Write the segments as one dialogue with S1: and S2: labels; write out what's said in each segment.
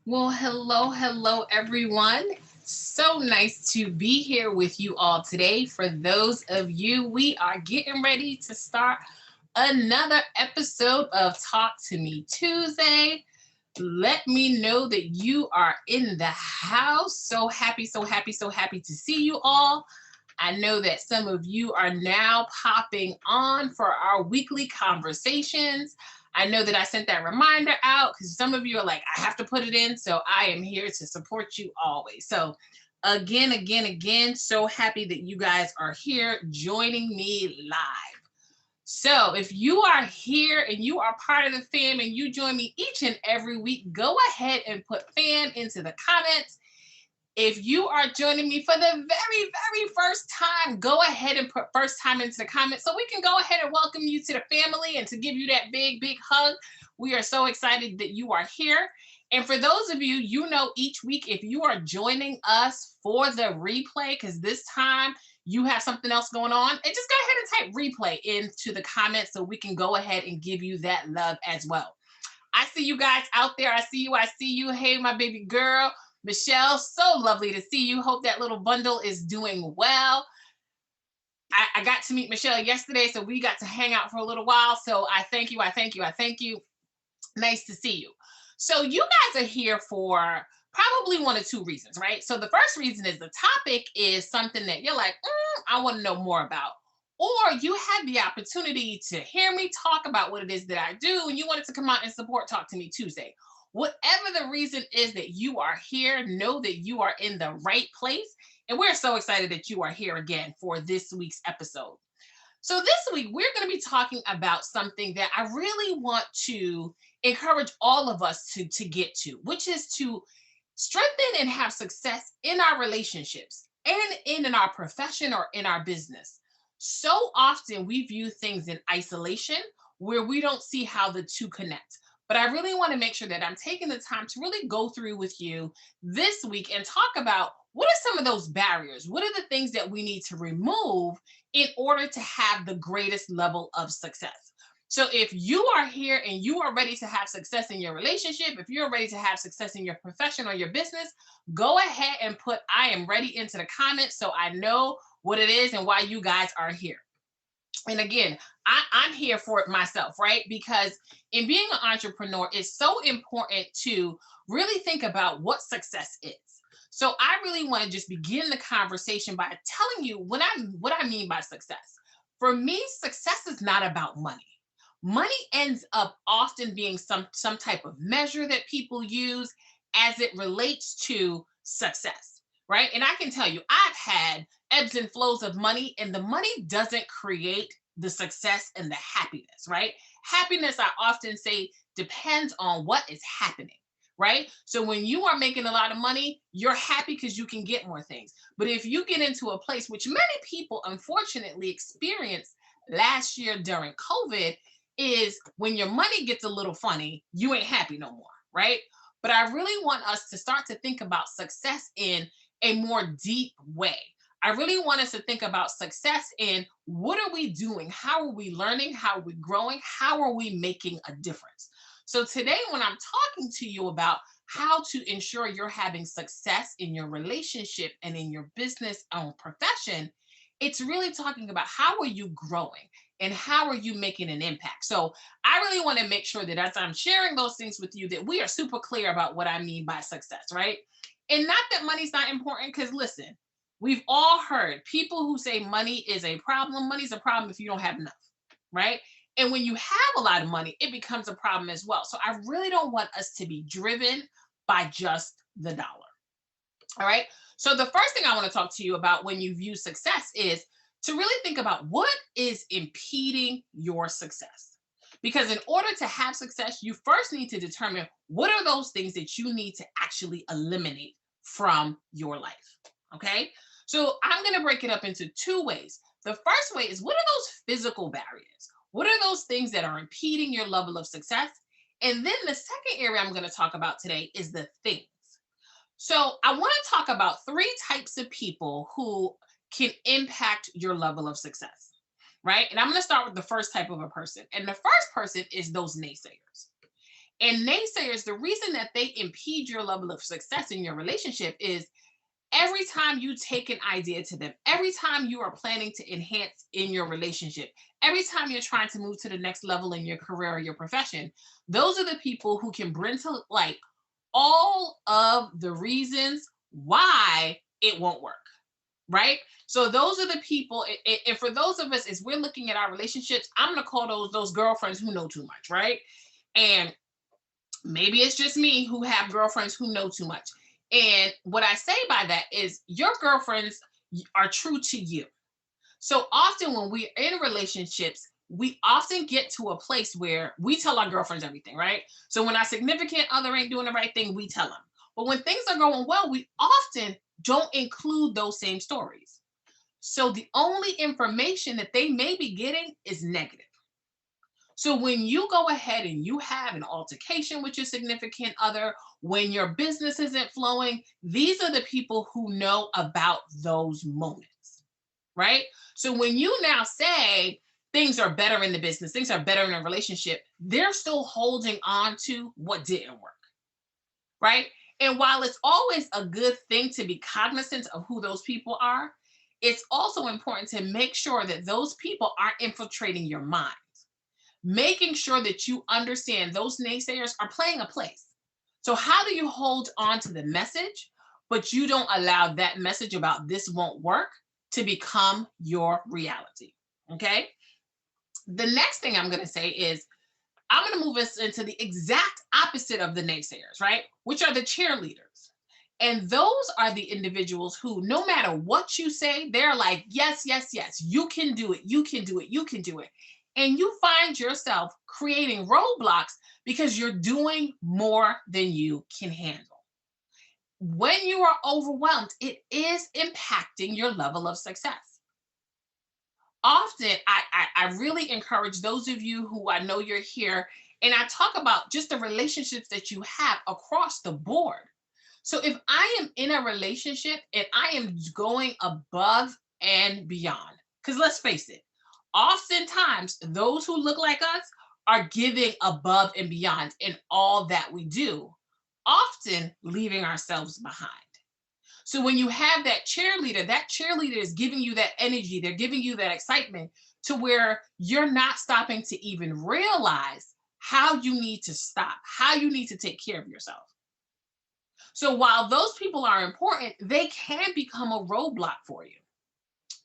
S1: Well, hello, everyone. So nice to be here with you all today. For those of you, we are getting ready to start another episode of Talk to Me Tuesday. Let me know that you are in the house. So happy, so happy, so happy to see you all. I know that some of you are now popping on for our weekly conversations. I know that I sent that reminder out because some of you are like, I have to put it in. So I am here to support you always. So, again, so happy that you guys are here joining me live. So, if you are here and you are part of the fam and you join me each and every week, go ahead and put fam into the comments. If you are joining me for the very first time, go ahead and put first time into the comments so we can go ahead and welcome you to the family and to give you that big hug. We are so excited that you are here. And for those of you, each week, if you are joining us for the replay, because this time you have something else going on, and just go ahead and type replay into the comments so we can go ahead and give you that love as well. I see you guys out there. I see you. I see you. Hey, my baby girl. Michelle, so lovely to see you. Hope that little bundle is doing well. I got to meet Michelle yesterday, so we got to hang out for a little while. So I thank you. I thank you. I thank you. Nice to see you. So you guys are here for probably one of two reasons, right? So the first reason is the topic is something that you're like, I want to know more about. Or you had the opportunity to hear me talk about what it is that I do, and you wanted to come out and support Talk to Me Tuesday. Whatever the reason is that you are here, know that you are in the right place. And we're so excited that you are here again for this week's episode. So, this week, we're going to be talking about something that I really want to encourage all of us to get to, which is to strengthen and have success in our relationships and in our profession or in our business. So often we view things in isolation where we don't see how the two connect. But I really want to make sure that I'm taking the time to really go through with you this week and talk about what are some of those barriers? What are the things that we need to remove in order to have the greatest level of success? So if you are here and you are ready to have success in your relationship, if you're ready to have success in your profession or your business, go ahead and put I am ready into the comments so I know what it is and why you guys are here. And again, I'm here for it myself, right? Because in being an entrepreneur, it's so important to really think about what success is. So I really want to just begin the conversation by telling you what I mean by success. For me, success is not about money. Money ends up often being some type of measure that people use as it relates to success, right? And I can tell you, I've had ebbs and flows of money, and the money doesn't create the success and the happiness, right? Happiness, I often say, depends on what is happening, right? So when you are making a lot of money, you're happy because you can get more things. But if you get into a place, which many people unfortunately experienced last year during COVID, is when your money gets a little funny, you ain't happy no more, right? But I really want us to start to think about success in a more deep way. I really want us to think about success in what are we doing? How are we learning? How are we growing? How are we making a difference? So today, when I'm talking to you about how to ensure you're having success in your relationship and in your business or profession, it's really talking about how are you growing and how are you making an impact. So I really want to make sure that as I'm sharing those things with you, that we are super clear about what I mean by success, right? And not that money's not important, because listen, we've all heard people who say money is a problem. Money's a problem if you don't have enough, right? And when you have a lot of money, it becomes a problem as well. So I really don't want us to be driven by just the dollar. All right. So the first thing I want to talk to you about when you view success is to really think about what is impeding your success. Because in order to have success, you first need to determine what are those things that you need to actually eliminate from your life. Okay. So I'm going to break it up into two ways. The first way is what are those physical barriers? What are those things that are impeding your level of success? And then the second area I'm going to talk about today is the things. So I want to talk about three types of people who can impact your level of success, right? And I'm going to start with the first type of a person. And the first person is those naysayers. And naysayers, the reason that they impede your level of success in your relationship is every time you take an idea to them, every time you are planning to enhance in your relationship, every time you're trying to move to the next level in your career or your profession, those are the people who can bring to light all of the reasons why it won't work. Right. So those are the people, and for those of us, as we're looking at our relationships, I'm gonna call those girlfriends who know too much, right? And maybe it's just me who have girlfriends who know too much. And what I say by that is your girlfriends are true to you. So often when we're in relationships, we often get to a place where we tell our girlfriends everything, right? So when our significant other ain't doing the right thing, we tell them. But when things are going well, we often don't include those same stories. So the only information that they may be getting is negative. So when you go ahead and you have an altercation with your significant other, when your business isn't flowing, these are the people who know about those moments, right? So when you now say things are better in the business, things are better in a relationship, they're still holding on to what didn't work, right? And while it's always a good thing to be cognizant of who those people are, it's also important to make sure that those people aren't infiltrating your mind, making sure that you understand those naysayers are playing a place. So, how do you hold on to the message, but you don't allow that message about this won't work to become your reality? Okay. The next thing I'm going to say is I'm going to move us into the exact opposite of the naysayers, right? Which are the cheerleaders. And those are the individuals who, no matter what you say, they're like, yes, yes, yes, you can do it, you can do it, you can do it. And you find yourself creating roadblocks because you're doing more than you can handle. When you are overwhelmed, it is impacting your level of success. Often, I really encourage those of you who I know you're here, and I talk about just the relationships that you have across the board. So if I am in a relationship and I am going above and beyond, because let's face it, oftentimes those who look like us are giving above and beyond in all that we do, often leaving ourselves behind. So when you have that cheerleader is giving you that energy, they're giving you that excitement to where you're not stopping to even realize how you need to stop, how you need to take care of yourself. So while those people are important, they can become a roadblock for you.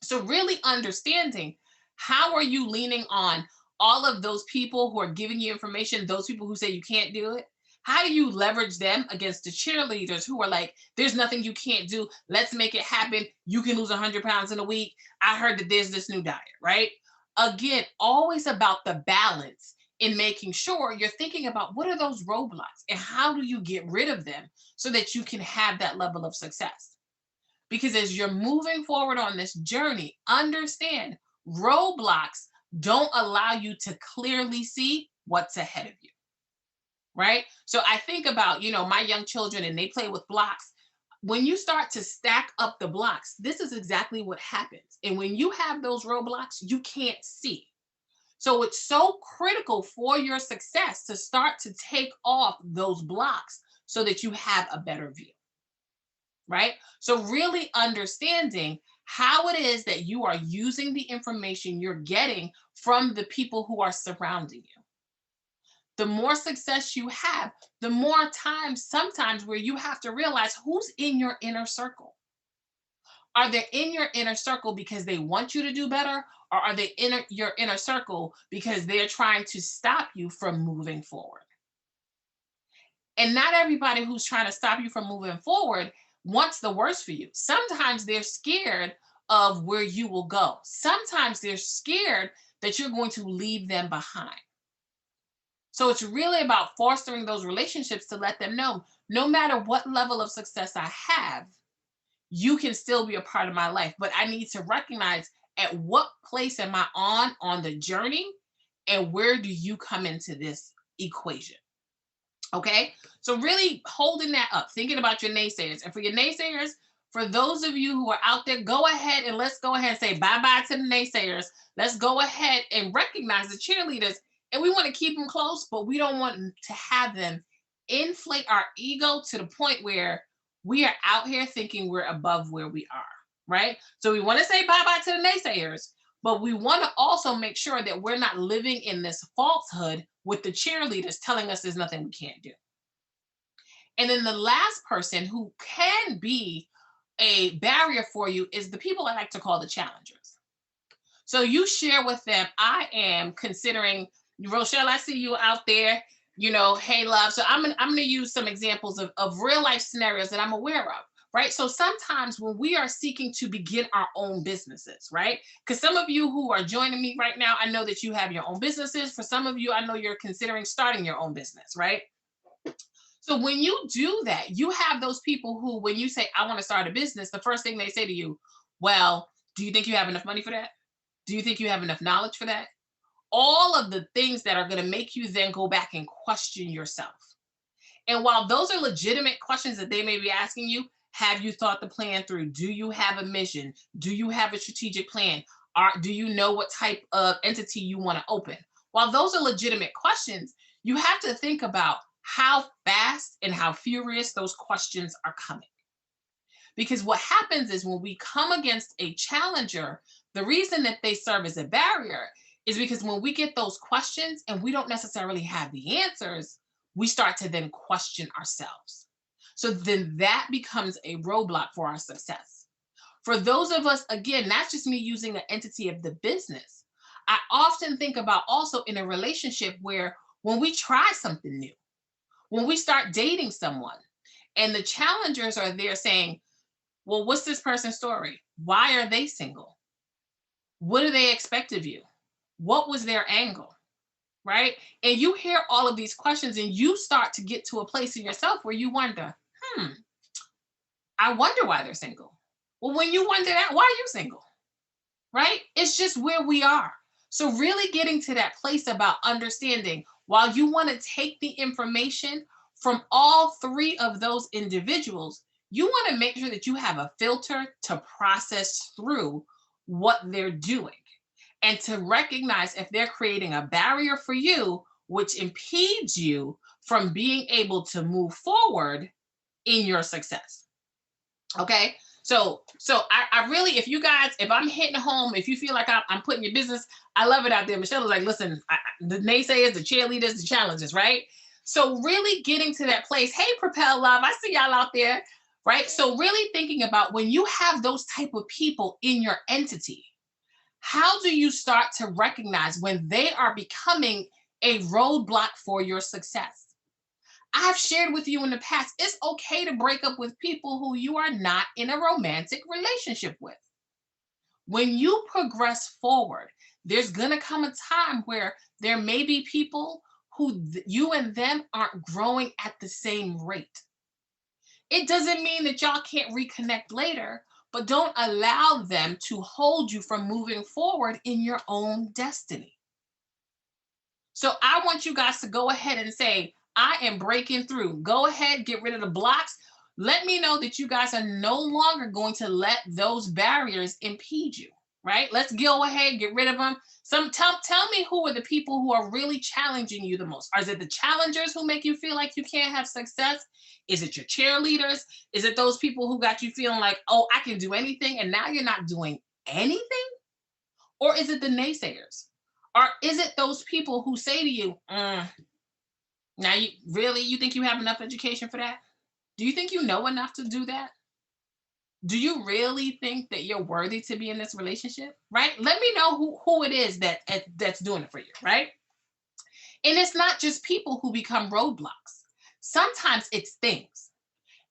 S1: So really understanding how are you leaning on all of those people who are giving you information, those people who say you can't do it? How do you leverage them against the cheerleaders who are like, there's nothing you can't do. Let's make it happen. You can lose 100 pounds in a week. I heard that there's this new diet, right? Again, always about the balance in making sure you're thinking about what are those roadblocks and how do you get rid of them so that you can have that level of success. Because as you're moving forward on this journey, understand roadblocks don't allow you to clearly see what's ahead of you, right? So I think about, my young children and they play with blocks. When you start to stack up the blocks, this is exactly what happens. And when you have those roadblocks, you can't see. So it's so critical for your success to start to take off those blocks so that you have a better view, right? So really understanding how it is that you are using the information you're getting from the people who are surrounding you. The more success you have, the more times sometimes where you have to realize who's in your inner circle. Are they in your inner circle because they want you to do better? Or are they in your inner circle because they're trying to stop you from moving forward? And not everybody who's trying to stop you from moving forward wants the worst for you. Sometimes they're scared of where you will go. Sometimes they're scared that you're going to leave them behind. So it's really about fostering those relationships to let them know no matter what level of success I have, you can still be a part of my life. But I need to recognize at what place am I on the journey and where do you come into this equation? Okay. So really holding that up, thinking about your naysayers. And for your naysayers, for those of you who are out there, go ahead and let's go ahead and say bye-bye to the naysayers. Let's go ahead and recognize the cheerleaders And we want to keep them close, but we don't want to have them inflate our ego to the point where we are out here thinking we're above where we are, right? So we want to say bye bye to the naysayers, but we want to also make sure that we're not living in this falsehood with the cheerleaders telling us there's nothing we can't do. And then the last person who can be a barrier for you is the people I like to call the challengers. So you share with them, I am considering, Rochelle, I see you out there, hey, love. So I'm gonna use some examples of real life scenarios that I'm aware of, right? So sometimes when we are seeking to begin our own businesses, right? Because some of you who are joining me right now, I know that you have your own businesses. For some of you, I know you're considering starting your own business, right? So when you do that, you have those people who, when you say, I want to start a business, the first thing they say to you, well, do you think you have enough money for that? Do you think you have enough knowledge for that? All of the things that are going to make you then go back and question yourself. And while those are legitimate questions that they may be asking you, have you thought the plan through? Do you have a mission? Do you have a strategic plan? Do you know what type of entity you want to open? While those are legitimate questions, you have to think about how fast and how furious those questions are coming. Because what happens is when we come against a challenger, the reason that they serve as a barrier is because when we get those questions and we don't necessarily have the answers, we start to then question ourselves. So then that becomes a roadblock for our success. For those of us, again, that's just me using the entity of the business. I often think about also in a relationship where when we try something new, when we start dating someone, and the challengers are there saying, well, what's this person's story? Why are they single? What do they expect of you? What was their angle? Right? And you hear all of these questions and you start to get to a place in yourself where you wonder, I wonder why they're single. Well, when you wonder that, why are you single? Right? It's just where we are. So, really getting to that place about understanding while you want to take the information from all three of those individuals, you want to make sure that you have a filter to process through what they're doing and to recognize if they're creating a barrier for you, which impedes you from being able to move forward in your success. Okay. So I really, if you guys, if I'm hitting home, if you feel like I'm putting your business, I love it out there. Michelle is like, listen, the naysayers, the cheerleaders, the challenges, right? So really getting to that place. Hey, Propel Love, I see y'all out there, right? So really thinking about when you have those type of people in your entity, how do you start to recognize when they are becoming a roadblock for your success? I've shared with you in the past, it's okay to break up with people who you are not in a romantic relationship with. When you progress forward, there's going to come a time where there may be people who you and them aren't growing at the same rate. It doesn't mean that y'all can't reconnect later, but don't allow them to hold you from moving forward in your own destiny. So I want you guys to go ahead and say, I am breaking through. Go ahead, get rid of the blocks. Let me know that you guys are no longer going to let those barriers impede you, right? Let's go ahead, get rid of them. Tell me who are the people who are really challenging you the most. Is it the challengers who make you feel like you can't have success? Is it your cheerleaders? Is it those people who got you feeling like, oh, I can do anything, and now you're not doing anything? Or is it the naysayers? Or is it those people who say to you, now you think you have enough education for that? Do you think you know enough to do that? Do you really think that you're worthy to be in this relationship? Right? Let me know who it is that's doing it for you, right? And it's not just people who become roadblocks. Sometimes it's things.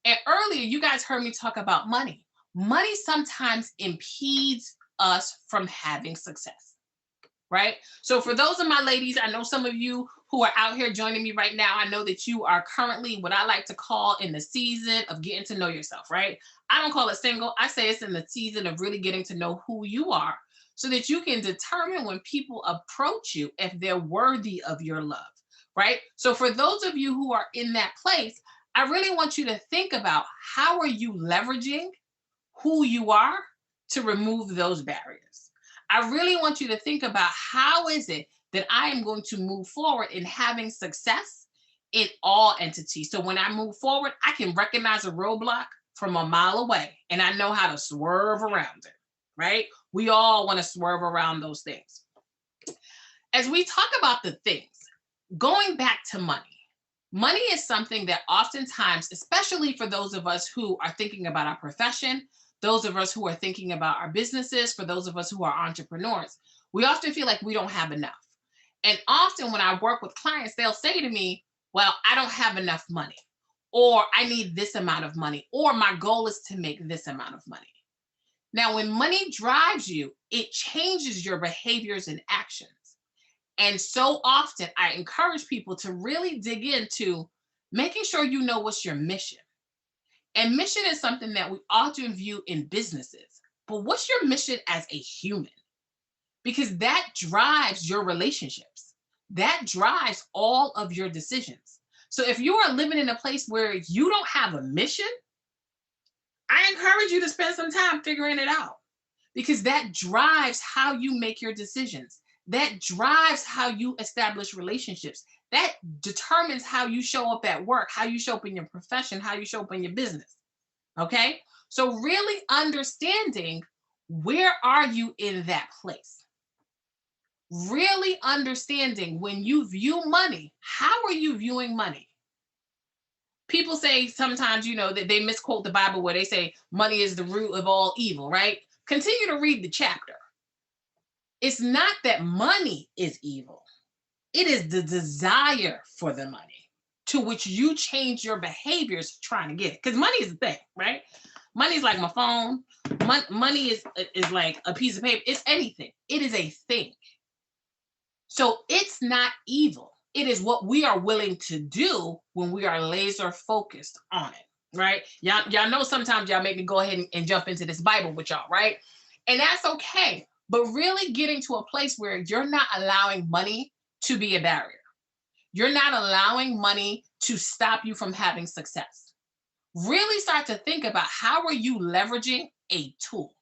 S1: And earlier, you guys heard me talk about money. Money sometimes impedes us from having success, right? So for those of my ladies, I know some of you who are out here joining me right now, I know that you are currently what I like to call in the season of getting to know yourself, right? I don't call it single. I say it's in the season of really getting to know who you are so that you can determine when people approach you if they're worthy of your love, right? So for those of you who are in that place, I really want you to think about how are you leveraging who you are to remove those barriers. I really want you to think about how is it that I am going to move forward in having success in all entities. So when I move forward, I can recognize a roadblock from a mile away and I know how to swerve around it, right? We all want to swerve around those things. As we talk about the things, going back to money, money is something that oftentimes, especially for those of us who are thinking about our profession, those of us who are thinking about our businesses, for those of us who are entrepreneurs, we often feel like we don't have enough. And often when I work with clients, they'll say to me, well, I don't have enough money, or I need this amount of money, or my goal is to make this amount of money. Now, when money drives you, it changes your behaviors and actions. And so often I encourage people to really dig into making sure you know what's your mission. And mission is something that we often view in businesses. But what's your mission as a human? Because that drives your relationships. That drives all of your decisions. So if you are living in a place where you don't have a mission, I encourage you to spend some time figuring it out, because that drives how you make your decisions. That drives how you establish relationships. That determines how you show up at work, how you show up in your profession, how you show up in your business. Okay? So really understanding, where are you in that place? Really understanding, when you view money, how are you viewing money? People say sometimes, that they misquote the Bible where they say money is the root of all evil, right? Continue to read the chapter. It's not that money is evil. It is the desire for the money to which you change your behaviors trying to get it. Because money is a thing, right? Money is like my phone. Money is like a piece of paper. It's anything. It is a thing. So it's not evil. It is what we are willing to do when we are laser focused on it, right? Y'all know sometimes y'all make me go ahead and jump into this Bible with y'all, right? And that's okay. But really getting to a place where you're not allowing money to be a barrier. You're not allowing money to stop you from having success. Really start to think about, how are you leveraging a tool?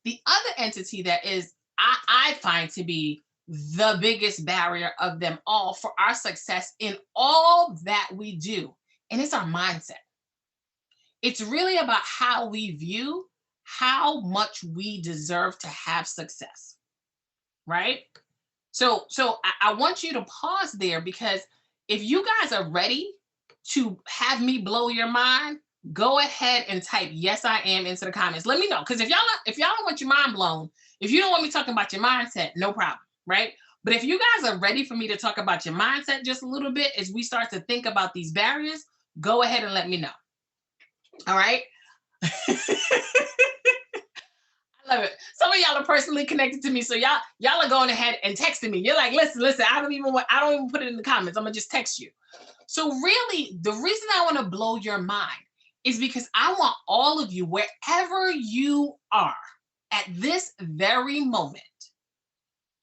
S1: The other entity that is, I find to be the biggest barrier of them all for our success in all that we do, and it's our mindset. It's really about how we view how much we deserve to have success, right? So I want you to pause there, because if you guys are ready to have me blow your mind, go ahead and type "yes I am" into the comments. Let me know, because if y'all don't want your mind blown, if you don't want me talking about your mindset, no problem, right? But if you guys are ready for me to talk about your mindset just a little bit as we start to think about these barriers, go ahead and let me know. All right. I love it. Some of y'all are personally connected to me, so y'all are going ahead and texting me. You're like, listen. I don't even put it in the comments. I'm gonna just text you. So really, the reason I want to blow your mind is because I want all of you, wherever you are at this very moment,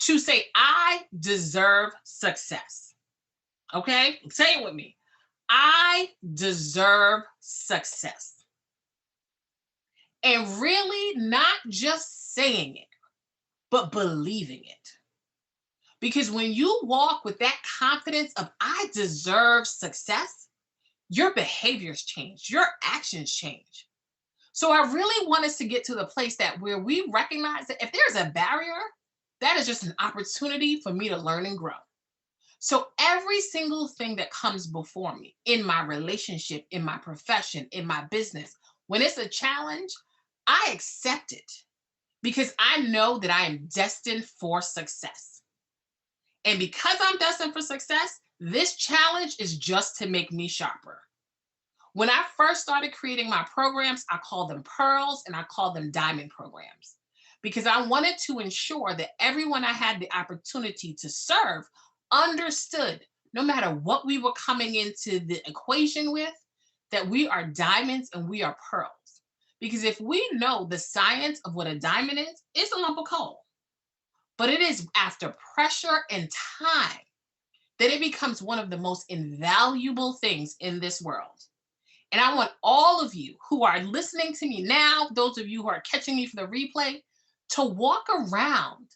S1: to say, I deserve success. Okay, say it with me. I deserve success. And really not just saying it, but believing it. Because when you walk with that confidence of, I deserve success, your behaviors change, your actions change. So I really want us to get to the place that where we recognize that if there's a barrier, that is just an opportunity for me to learn and grow. So every single thing that comes before me in my relationship, in my profession, in my business, when it's a challenge, I accept it, because I know that I am destined for success. And because I'm destined for success, this challenge is just to make me sharper. When I first started creating my programs, I called them pearls and I called them diamond programs, because I wanted to ensure that everyone I had the opportunity to serve understood, no matter what we were coming into the equation with, that we are diamonds and we are pearls. Because if we know the science of what a diamond is, it's a lump of coal. But it is after pressure and time that it becomes one of the most invaluable things in this world. And I want all of you who are listening to me now, those of you who are catching me for the replay, to walk around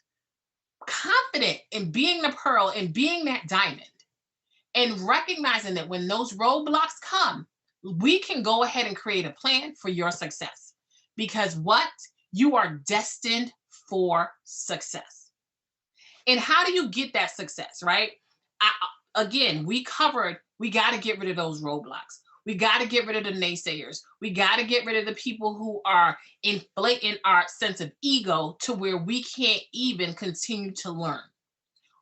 S1: confident in being the pearl and being that diamond and recognizing that when those roadblocks come, we can go ahead and create a plan for your success. Because what? You are destined for success. And how do you get that success, right? I, again, we covered, we got to get rid of those roadblocks. We got to get rid of the naysayers. We got to get rid of the people who are inflating our sense of ego to where we can't even continue to learn.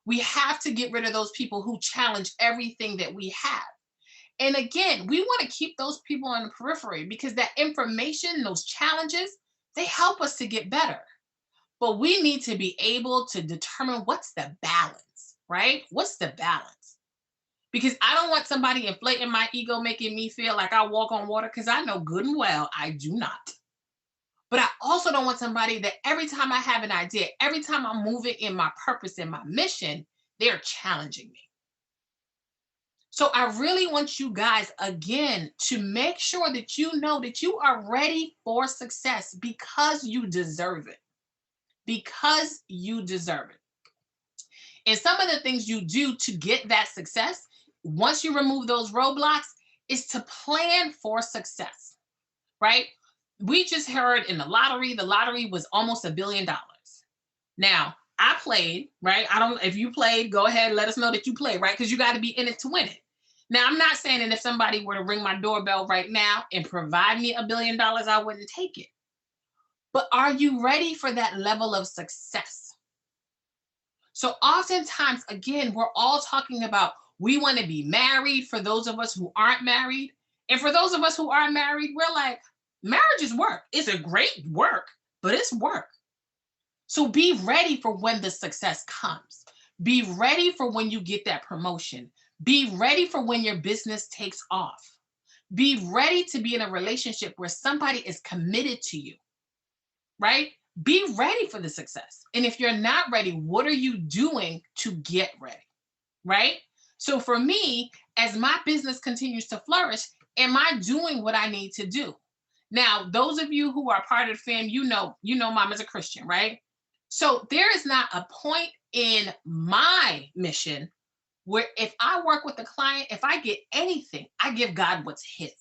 S1: We have to get rid of those people who challenge everything that we have. And again, we want to keep those people on the periphery because that information, those challenges, they help us to get better. But we need to be able to determine what's the balance, right? What's the balance? Because I don't want somebody inflating my ego, making me feel like I walk on water, because I know good and well I do not. But I also don't want somebody that every time I have an idea, every time I'm moving in my purpose and my mission, they're challenging me. So I really want you guys, again, to make sure that you know that you are ready for success because you deserve it. Because you deserve it. And some of the things you do to get that success, once you remove those roadblocks, is to plan for success, right? We just heard in the lottery was almost $1 billion. Now, I played, right? I don't, if you played, go ahead and let us know that you played, right? Because you got to be in it to win it. Now, I'm not saying that if somebody were to ring my doorbell right now and provide me $1 billion, I wouldn't take it. But are you ready for that level of success? So oftentimes, again, we're all talking about we want to be married for those of us who aren't married. And for those of us who are married, we're like, marriage is work. It's a great work, but it's work. So be ready for when the success comes. Be ready for when you get that promotion. Be ready for when your business takes off. Be ready to be in a relationship where somebody is committed to you, right? Be ready for the success. And if you're not ready, what are you doing to get ready, right? So for me, as my business continues to flourish, am I doing what I need to do? Now, those of you who are part of the fam, Mama's a Christian, right? So there is not a point in my mission where if I work with a client, if I get anything, I give God what's his.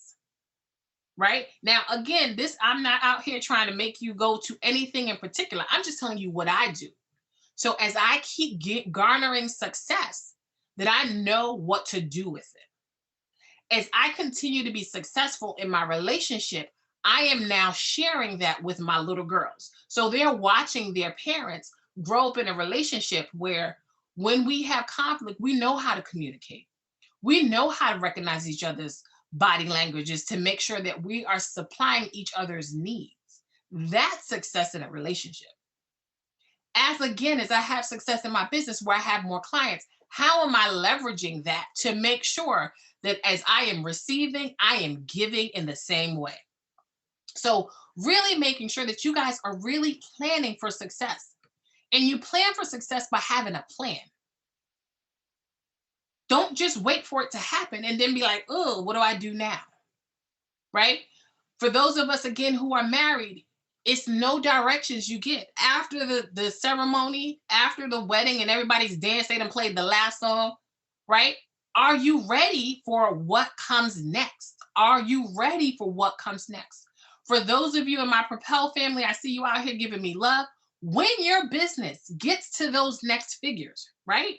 S1: Right now, again, I'm not out here trying to make you go to anything in particular. I'm just telling you what I do. So as I keep garnering success, that I know what to do with it. As I continue to be successful in my relationship, I am now sharing that with my little girls. So they're watching their parents grow up in a relationship where when we have conflict, we know how to communicate. We know how to recognize each other's body languages to make sure that we are supplying each other's needs. That's success in a relationship. As I have success in my business where I have more clients, how am I leveraging that to make sure that as I am receiving, I am giving in the same way? So, really making sure that you guys are really planning for success. And you plan for success by having a plan. Don't just wait for it to happen and then be like, oh, what do I do now? Right? For those of us, again, who are married, it's no directions you get. After the ceremony, after the wedding, and everybody's danced, they done played the last song, right? Are you ready for what comes next? Are you ready for what comes next? For those of you in my Propel family, I see you out here giving me love. When your business gets to those next figures, right?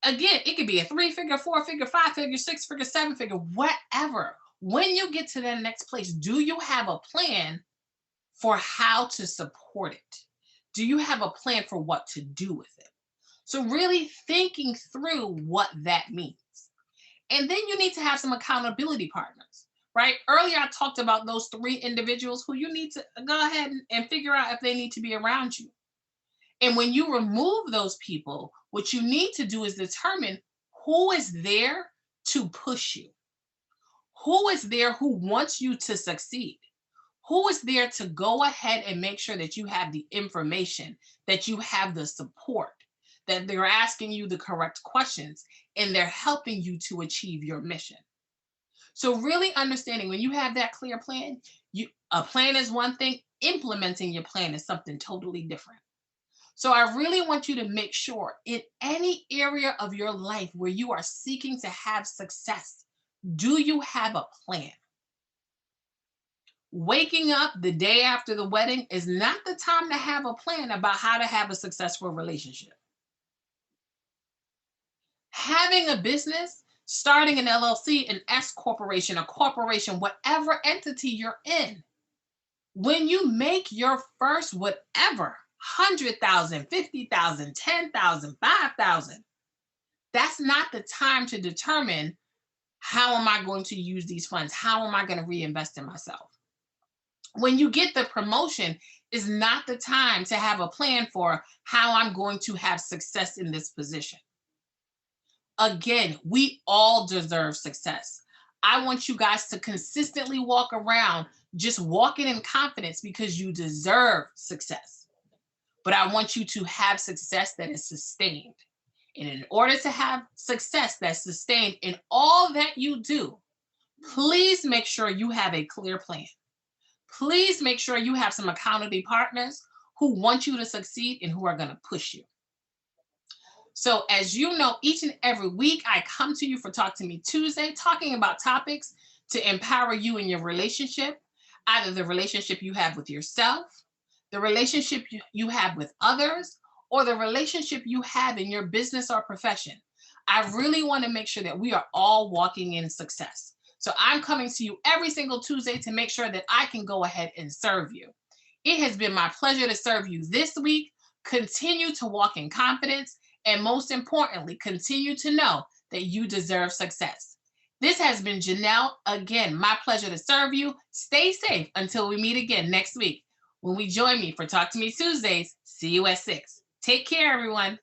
S1: Again, it could be a 3-figure, 4-figure, 5-figure, 6-figure, 7-figure, whatever. When you get to that next place, do you have a plan for how to support it? Do you have a plan for what to do with it? So really thinking through what that means. And then you need to have some accountability partners, right? Earlier, I talked about those 3 individuals who you need to go ahead and figure out if they need to be around you. And when you remove those people, what you need to do is determine who is there to push you. Who is there who wants you to succeed? Who is there to go ahead and make sure that you have the information, that you have the support, that they're asking you the correct questions, and they're helping you to achieve your mission? So really understanding when you have that clear plan, a plan is one thing, implementing your plan is something totally different. So I really want you to make sure in any area of your life where you are seeking to have success, do you have a plan? Waking up the day after the wedding is not the time to have a plan about how to have a successful relationship. Having a business, starting an LLC, an S corporation, a corporation, whatever entity you're in, when you make your first whatever 100,000, 50,000, 10,000, 5,000, that's not the time to determine how am I going to use these funds? How am I going to reinvest in myself? When you get the promotion is not the time to have a plan for how I'm going to have success in this position. Again, we all deserve success. I want you guys to consistently walk around just walking in confidence because you deserve success. But I want you to have success that is sustained. And in order to have success that's sustained in all that you do, please make sure you have a clear plan. Please make sure you have some accountability partners who want you to succeed and who are going to push you. So, as you know, each and every week I come to you for Talk to Me Tuesday, talking about topics to empower you in your relationship, either the relationship you have with yourself, the relationship you have with others, or the relationship you have in your business or profession. I really want to make sure that we are all walking in success. So, I'm coming to you every single Tuesday to make sure that I can go ahead and serve you. It has been my pleasure to serve you this week. Continue to walk in confidence. And most importantly, continue to know that you deserve success. This has been Janelle. Again, my pleasure to serve you. Stay safe until we meet again next week when we join me for Talk to Me Tuesdays. See you at 6. Take care, everyone.